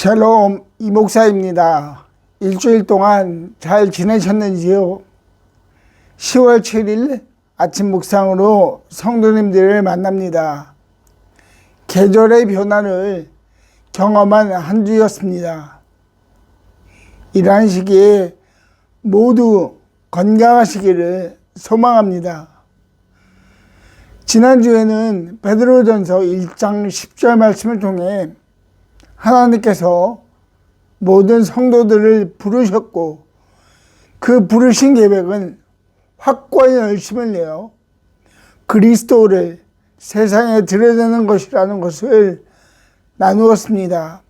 샬롬 이목사입니다. 일주일 동안 잘 지내셨는지요? 10월 7일 아침 묵상으로 성도님들을 만납니다. 계절의 변화를 경험한 한 주였습니다. 이러한 시기에 모두 건강하시기를 소망합니다. 지난주에는 베드로전서 1장 10절 말씀을 통해 하나님께서 모든 성도들을 부르셨고 그 부르신 계획은 확고한 열심을 내어 그리스도를 세상에 드러내는 것이라는 것을 나누었습니다.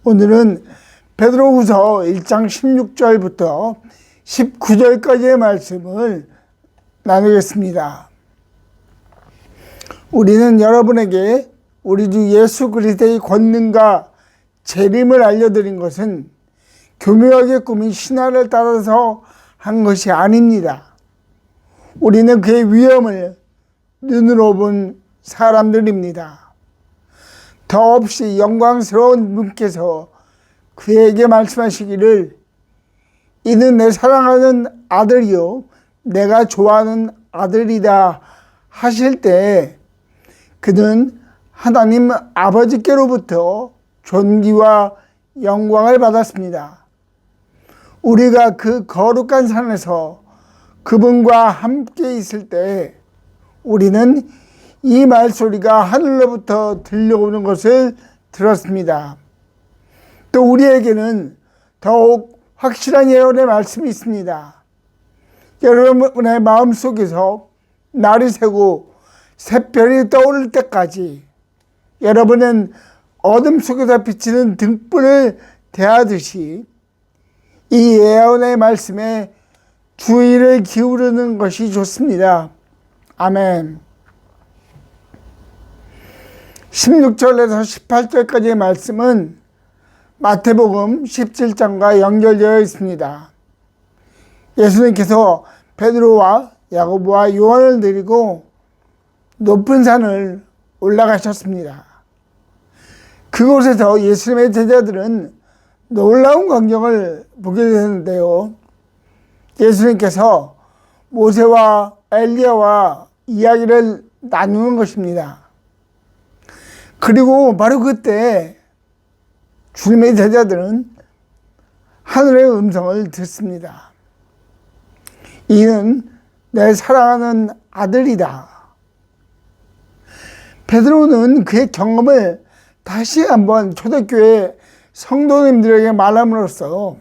오늘은 베드로후서 1장 16절부터 19절까지의 말씀을 나누겠습니다. 우리는 여러분에게 우리 주 예수 그리스도의 권능과 재림을 알려드린 것은 교묘하게 꾸민 신화를 따라서 한 것이 아닙니다. 우리는 그의 위엄을 눈으로 본 사람들입니다. 더없이 영광스러운 분께서 그에게 말씀하시기를 이는 내 사랑하는 아들이요 내가 좋아하는 아들이다 하실 때 그는 하나님 아버지께로부터 존귀와 영광을 받았습니다. 우리가 그 거룩한 산에서 그분과 함께 있을 때 우리는 이 말소리가 하늘로부터 들려오는 것을 들었습니다. 또 우리에게는 더욱 확실한 예언의 말씀이 있습니다. 여러분의 마음속에서 날이 새고 새별이 떠오를 때까지 여러분은 어둠 속에서 비치는 등불을 대하듯이 이 예언의 말씀에 주의를 기울이는 것이 좋습니다. 아멘. 16절에서 18절까지의 말씀은 마태복음 17장과 연결되어 있습니다. 예수님께서 베드로와 야고보와 요한을 데리고 높은 산을 올라가셨습니다. 그곳에서 예수님의 제자들은 놀라운 광경을 보게 되는데요. 예수님께서 모세와 엘리야와 이야기를 나누는 것입니다. 그리고 바로 그때 주님의 제자들은 하늘의 음성을 듣습니다. 이는 내 사랑하는 아들이다. 베드로는 그의 경험을 다시 한번 초대교회 성도님들에게 말함으로써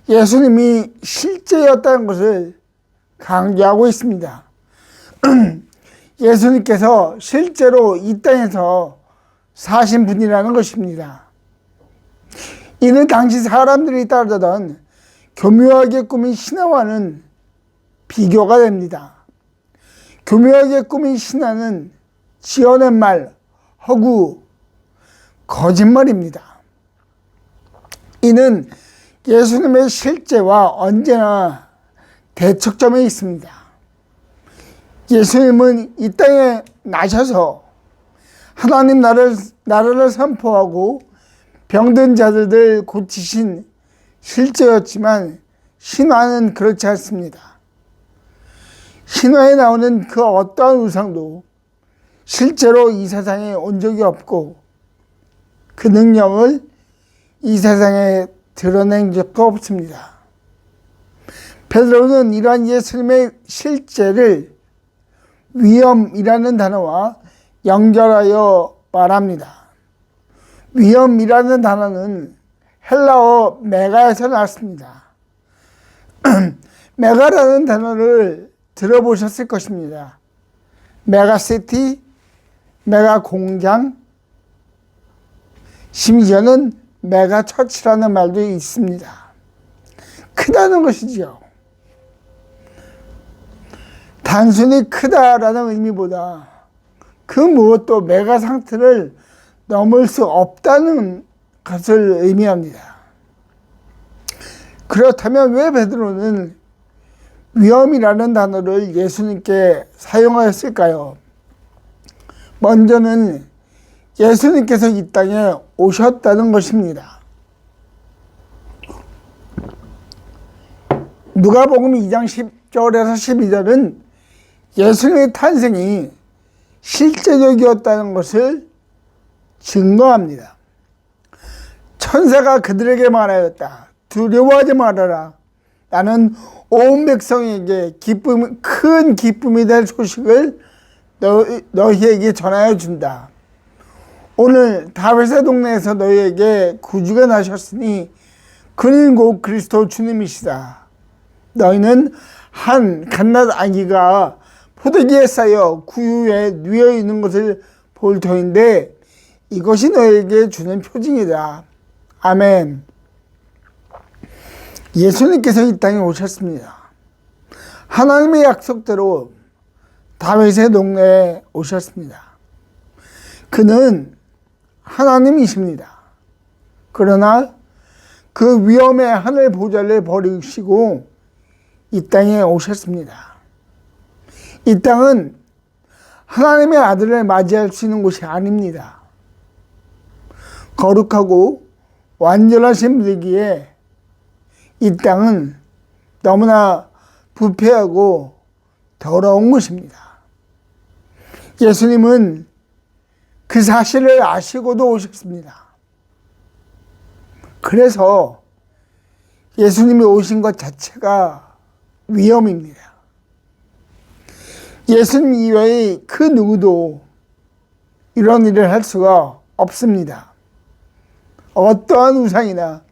예수님이 실제였다는 것을 강조하고 있습니다. 예수님께서 실제로 이 땅에서 사신 분이라는 것입니다. 이는 당시 사람들이 따르던 교묘하게 꾸민 신화와는 비교가 됩니다. 교묘하게 꾸민 신화는 지어낸 말, 허구, 거짓말입니다. 이는 예수님의 실제와 언제나 대척점에 있습니다. 예수님은 이 땅에 나셔서 하나님 나라를 선포하고 병든 자들을 고치신 실제였지만 신화는 그렇지 않습니다. 신화에 나오는 그 어떠한 우상도 실제로 이 세상에 온 적이 없고 그 능력을 이 세상에 드러낸 적도 없습니다. 베드로는 이러한 예수님의 실제를 위엄이라는 단어와 연결하여 말합니다. 위엄이라는 단어는 헬라어 메가에서 나왔습니다. 메가라는 단어를 들어보셨을 것입니다. 메가시티, 메가공장, 심지어는 메가처치라는 말도 있습니다. 크다는 것이죠. 단순히 크다라는 의미보다 그 무엇도 메가 상태를 넘을 수 없다는 것을 의미합니다. 그렇다면 왜 베드로는 위엄이라는 단어를 예수님께 사용하였을까요? 먼저는 예수님께서 이 땅에 오셨다는 것입니다. 누가복음 2장 10절에서 12절은 예수님의 탄생이 실제적이었다는 것을 증거합니다. 천사가 그들에게 말하였다. 두려워하지 말아라. 나는 온 백성에게 큰 기쁨이 될 소식을 너희에게 전하여 준다. 오늘 다윗의 동네에서 너희에게 구주가 나셨으니 그는 곧 그리스도 주님이시다. 너희는 한 갓난 아기가 포도기에 쌓여 구유에 누워 있는 것을 볼 터인데 이것이 너희에게 주는 표징이다. 아멘. 예수님께서 이 땅에 오셨습니다. 하나님의 약속대로 다윗의 동네에 오셨습니다. 그는 하나님이십니다. 그러나 그 위엄의 하늘 보좌를 버리시고 이 땅에 오셨습니다. 이 땅은 하나님의 아들을 맞이할 수 있는 곳이 아닙니다. 거룩하고 완전하신 분이기에 이 땅은 너무나 부패하고 더러운 곳입니다. 예수님은 그 사실을 아시고도 오셨습니다. 그래서 예수님이 오신 것 자체가 위험입니다. 예수님 이외의 그 누구도 이런 일을 할 수가 없습니다. 어떠한 우상이나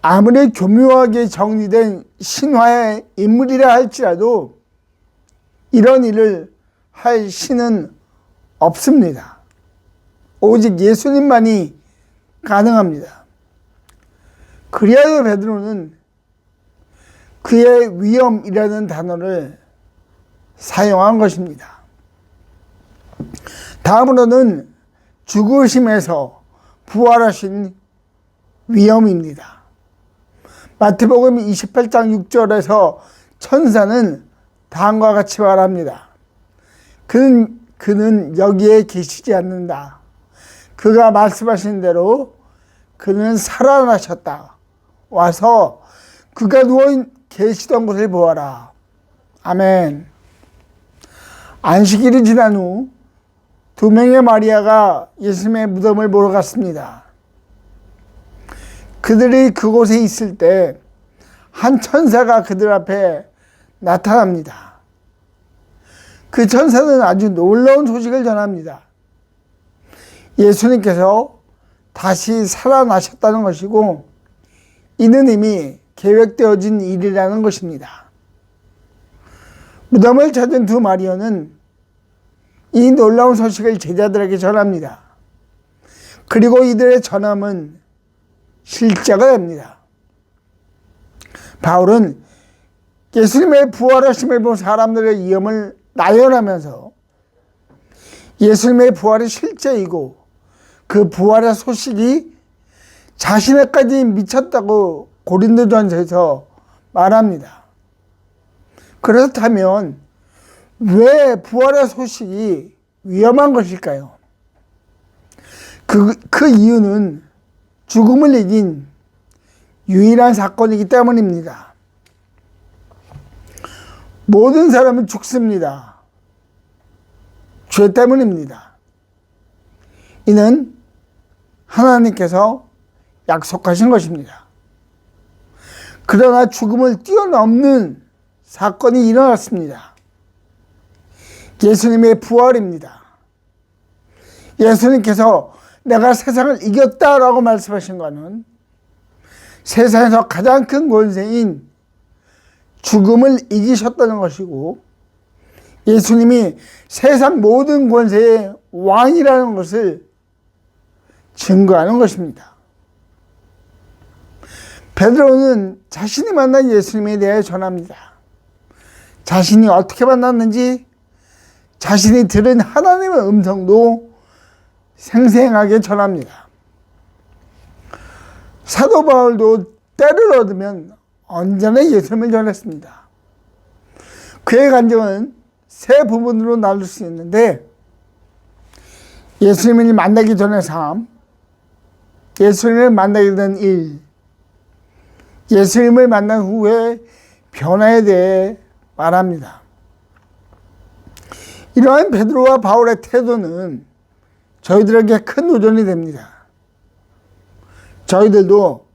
아무리 교묘하게 정리된 신화의 인물이라 할지라도 이런 일을 할 신은 없습니다. 오직 예수님만이 가능합니다. 그리하여 베드로는 그의 위엄이라는 단어를 사용한 것입니다. 다음으로는 죽으심에서 부활하신 위엄입니다. 마태복음 28장 6절에서 천사는 다음과 같이 말합니다. 그는 여기에 계시지 않는다. 그가 말씀하신 대로 그는 살아나셨다. 와서 그가 누워 계시던 곳을 보아라. 아멘. 안식일이 지난 후 두 명의 마리아가 예수님의 무덤을 보러 갔습니다. 그들이 그곳에 있을 때 한 천사가 그들 앞에 나타납니다. 그 천사는 아주 놀라운 소식을 전합니다. 예수님께서 다시 살아나셨다는 것이고 이는 이미 계획되어진 일이라는 것입니다. 무덤을 찾은 두 마리아는 이 놀라운 소식을 제자들에게 전합니다. 그리고 이들의 전함은 실제가 됩니다. 바울은 예수님의 부활하심을 본 사람들의 위험을 나열하면서 예수님의 부활이 실제이고 그 부활의 소식이 자신에까지 미쳤다고 고린도전서에서 말합니다. 그렇다면 왜 부활의 소식이 위험한 것일까요? 그 이유는 죽음을 이긴 유일한 사건이기 때문입니다. 모든 사람은 죽습니다. 죄 때문입니다. 이는 하나님께서 약속하신 것입니다. 그러나 죽음을 뛰어넘는 사건이 일어났습니다. 예수님의 부활입니다. 예수님께서 내가 세상을 이겼다라고 말씀하신 것은 세상에서 가장 큰 권세인 죽음을 이기셨다는 것이고 예수님이 세상 모든 권세의 왕이라는 것을 증거하는 것입니다. 베드로는 자신이 만난 예수님에 대해 전합니다. 자신이 어떻게 만났는지 자신이 들은 하나님의 음성도 생생하게 전합니다. 사도 바울도 때를 얻으면 언제나 예수님을 전했습니다. 그의 간증은 세 부분으로 나눌 수 있는데 예수님을 만나기 전의 삶, 예수님을 만나게 된 일, 예수님을 만난 후에 변화에 대해 말합니다. 이러한 베드로와 바울의 태도는 저희들에게 큰 도전이 됩니다. 저희들도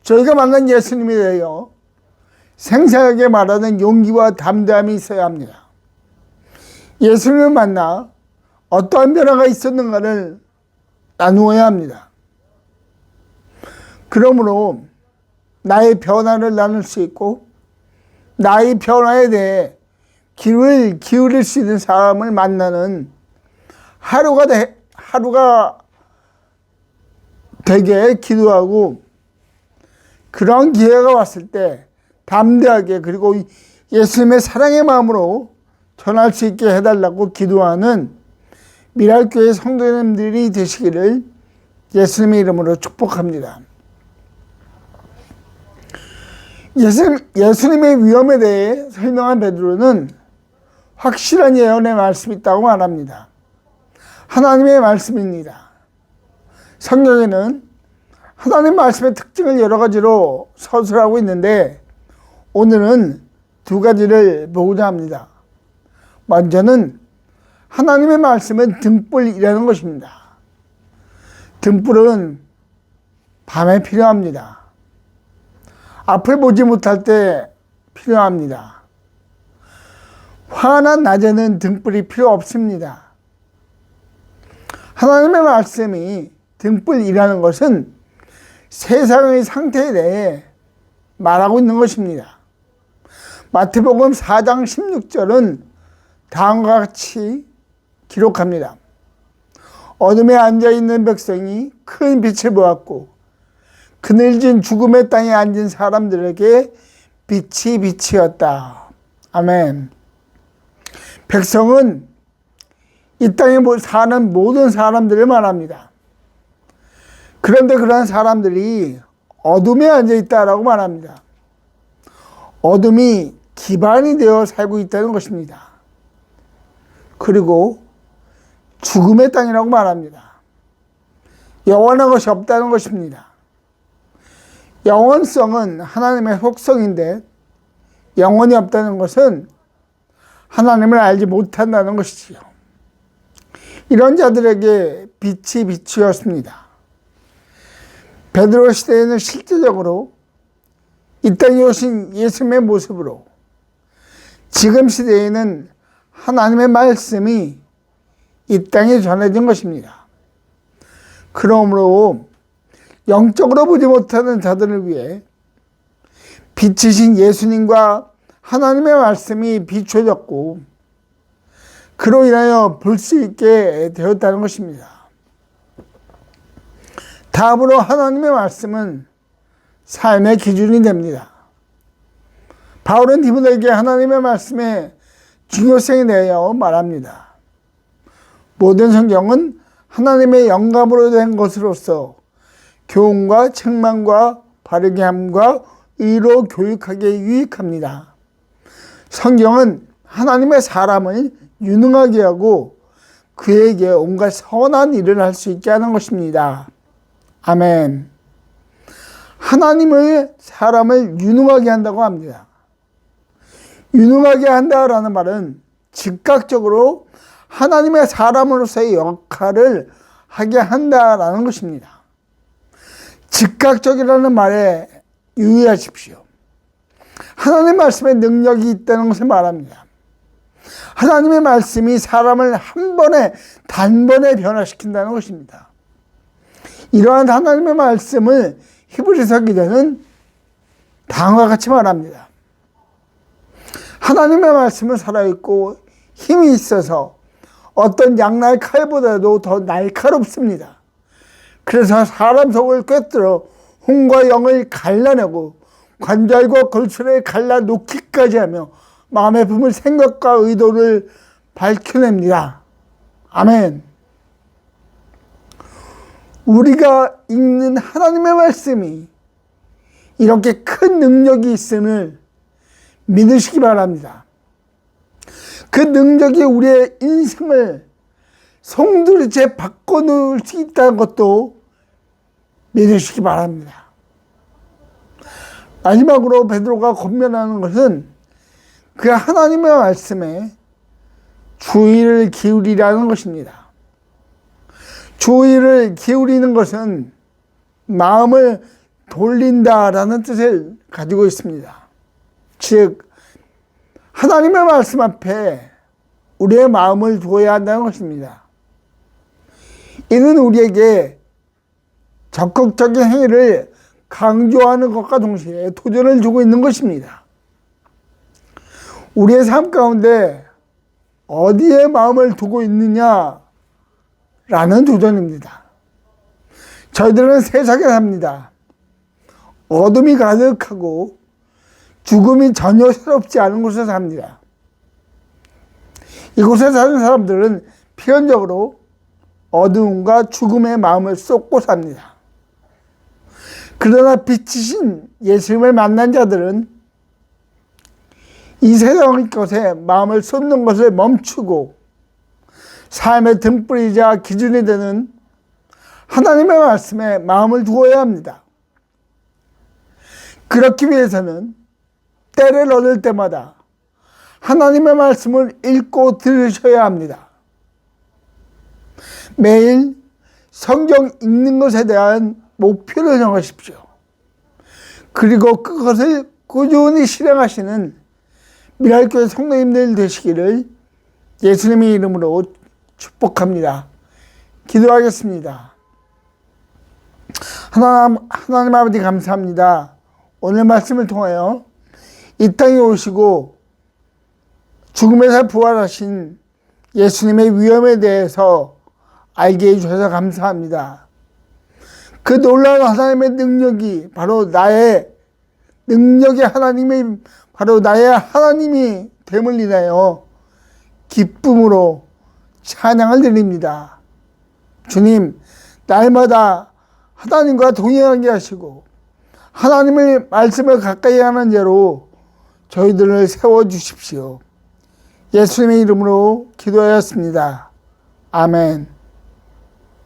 저희가 만난 예수님에 대하여 생생하게 말하는 용기와 담대함이 있어야 합니다. 예수님을 만나 어떠한 변화가 있었는가를 나누어야 합니다. 그러므로 나의 변화를 나눌 수 있고 나의 변화에 대해 귀를 기울일 수 있는 사람을 만나는 하루가 되게 기도하고, 그런 기회가 왔을 때 담대하게 그리고 예수님의 사랑의 마음으로 전할 수 있게 해달라고 기도하는 미랄교회 성도님들이 되시기를 예수님의 이름으로 축복합니다. 예수님의 위엄에 대해 설명한 베드로는 확실한 예언의 말씀이 있다고 말합니다. 하나님의 말씀입니다. 성경에는 하나님 말씀의 특징을 여러 가지로 서술하고 있는데 오늘은 두 가지를 보고자 합니다. 먼저는 하나님의 말씀은 등불이라는 것입니다. 등불은 밤에 필요합니다. 앞을 보지 못할 때 필요합니다. 환한 낮에는 등불이 필요 없습니다. 하나님의 말씀이 등불이라는 것은 세상의 상태에 대해 말하고 있는 것입니다. 마태복음 4장 16절은 다음과 같이 기록합니다. 어둠에 앉아있는 백성이 큰 빛을 보았고 그늘진 죽음의 땅에 앉은 사람들에게 빛이 빛이었다. 아멘. 백성은 이 땅에 사는 모든 사람들을 말합니다. 그런데 그런 사람들이 어둠에 앉아있다라고 말합니다. 어둠이 기반이 되어 살고 있다는 것입니다. 그리고 죽음의 땅이라고 말합니다. 영원한 것이 없다는 것입니다. 영원성은 하나님의 속성인데 영원이 없다는 것은 하나님을 알지 못한다는 것이지요. 이런 자들에게 빛이 빛이었습니다. 베드로 시대에는 실제적으로 이 땅에 오신 예수님의 모습으로, 지금 시대에는 하나님의 말씀이 이 땅에 전해진 것입니다. 그러므로 영적으로 보지 못하는 자들을 위해 빛이신 예수님과 하나님의 말씀이 비춰졌고 그로 인하여 볼 수 있게 되었다는 것입니다. 다음으로 하나님의 말씀은 삶의 기준이 됩니다. 바울은 디모데에게 하나님의 말씀의 중요성에 대하여 말합니다. 모든 성경은 하나님의 영감으로 된 것으로서 교훈과 책망과 바르게 함과 의로 교육하기에 유익합니다. 성경은 하나님의 사람을 유능하게 하고 그에게 온갖 선한 일을 할 수 있게 하는 것입니다. 아멘. 하나님의 사람을 유능하게 한다고 합니다. 유능하게 한다라는 말은 즉각적으로 하나님의 사람으로서의 역할을 하게 한다라는 것입니다. 즉각적이라는 말에 유의하십시오. 하나님의 말씀에 능력이 있다는 것을 말합니다. 하나님의 말씀이 사람을 단번에 변화시킨다는 것입니다. 이러한 하나님의 말씀을 히브리서 기자는 다음과 같이 말합니다. 하나님의 말씀은 살아있고 힘이 있어서 어떤 양날 칼보다도 더 날카롭습니다. 그래서 사람 속을 꿰뚫어 혼과 영을 갈라내고 관절과 골수를 갈라놓기까지 하며 마음에 품을 생각과 의도를 밝혀냅니다. 아멘. 우리가 읽는 하나님의 말씀이 이렇게 큰 능력이 있음을 믿으시기 바랍니다. 그 능력이 우리의 인생을 송두리째 바꿔놓을 수 있다는 것도 믿으시기 바랍니다. 마지막으로 베드로가 권면하는 것은 그 하나님의 말씀에 주의를 기울이라는 것입니다. 주의를 기울이는 것은 마음을 돌린다라는 뜻을 가지고 있습니다. 즉, 하나님의 말씀 앞에 우리의 마음을 두어야 한다는 것입니다. 이는 우리에게 적극적인 행위를 강조하는 것과 동시에 도전을 주고 있는 것입니다. 우리의 삶 가운데 어디에 마음을 두고 있느냐라는 도전입니다. 저희들은 세상에 삽니다. 어둠이 가득하고 죽음이 전혀 새롭지 않은 곳에 삽니다. 이곳에 사는 사람들은 필연적으로 어두움과 죽음의 마음을 쏟고 삽니다. 그러나 빛이신 예수님을 만난 자들은 이 세상의 것에 마음을 쏟는 것을 멈추고 삶의 등불이자 기준이 되는 하나님의 말씀에 마음을 두어야 합니다. 그렇기 위해서는 때를 얻을 때마다 하나님의 말씀을 읽고 들으셔야 합니다. 매일 성경 읽는 것에 대한 목표를 정하십시오. 그리고 그것을 꾸준히 실행하시는 미랄교회 성도님들 되시기를 예수님의 이름으로 축복합니다. 기도하겠습니다. 하나님 아버지 감사합니다. 오늘 말씀을 통하여 이 땅에 오시고 죽음에서 부활하신 예수님의 위엄에 대해서 알게 해주셔서 감사합니다. 그 놀라운 하나님의 능력이 바로 나의 능력의 하나님이 바로 나의 하나님이 됨을 인하여 기쁨으로 찬양을 드립니다. 주님, 날마다 하나님과 동행하게 하시고 하나님의 말씀을 가까이 하는 죄로 저희들을 세워주십시오. 예수님의 이름으로 기도하였습니다. 아멘.